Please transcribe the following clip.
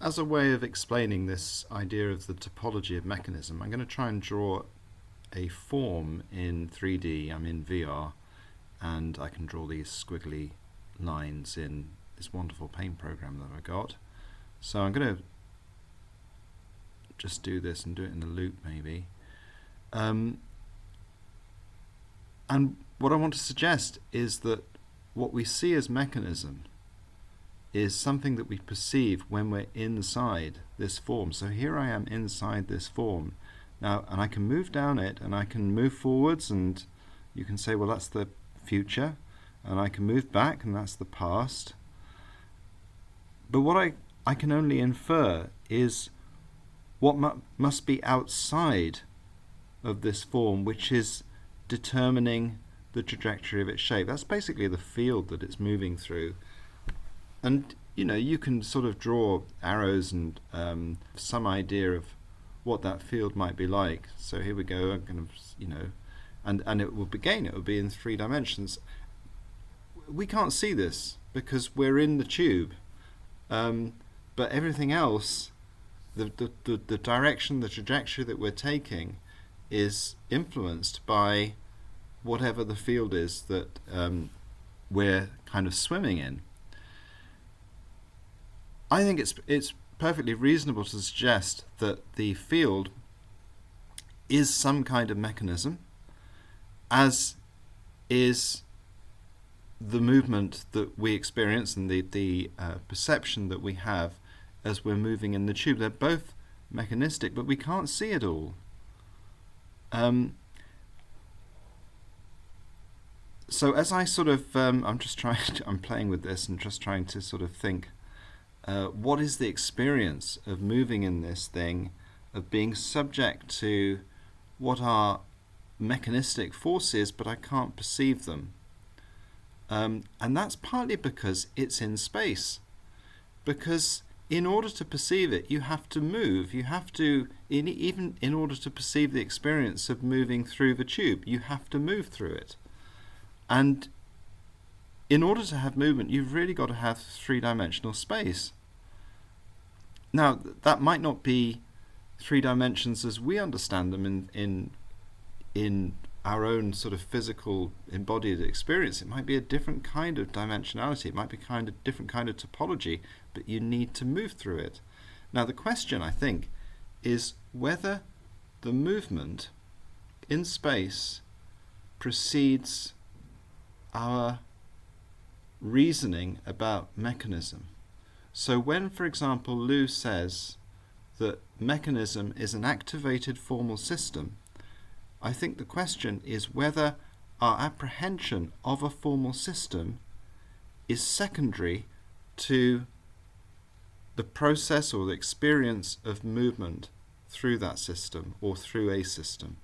as a way of explaining this idea of the topology of mechanism, I'm going to try and draw a form in 3D. I'm in VR, and I can draw these squiggly lines in this wonderful paint program that I got. So I'm going to just do this and do it in a loop maybe. And what I want to suggest is that what we see as mechanism is something that we perceive when we're inside this form. So here I am inside this form now, and I can move down it, and I can move forwards, and you can say, well, that's the future, and I can move back, and that's the past. But what I can only infer is what must be outside of this form, which is determining the trajectory of its shape. That's basically the field that it's moving through. And you can sort of draw arrows and some idea of what that field might be like. So here we go. I'm going to, and it will be in 3 dimensions. We can't see this because we're in the tube, but everything else, the direction, the trajectory that we're taking, is influenced by whatever the field is that we're kind of swimming in. I think it's perfectly reasonable to suggest that the field is some kind of mechanism, as is the movement that we experience and the perception that we have as we're moving in the tube. They're both mechanistic, but we can't see it all. So as I sort of, I'm playing with this and just trying to sort of think, what is the experience of moving in this thing, of being subject to what are mechanistic forces, but I can't perceive them. And that's partly because it's in space. Because in order to perceive it, you have to move. You have to, even in order to perceive the experience of moving through the tube, you have to move through it. And in order to have movement, you've really got to have 3-dimensional space. Now, that might not be 3 dimensions as we understand them in our own sort of physical embodied experience. It might be a different kind of dimensionality. It might be different kind of topology, but you need to move through it. Now, the question, I think, is whether the movement in space precedes our reasoning about mechanism. So when, for example, Lou says that mechanism is an activated formal system, I think the question is whether our apprehension of a formal system is secondary to the process or the experience of movement through that system or through a system.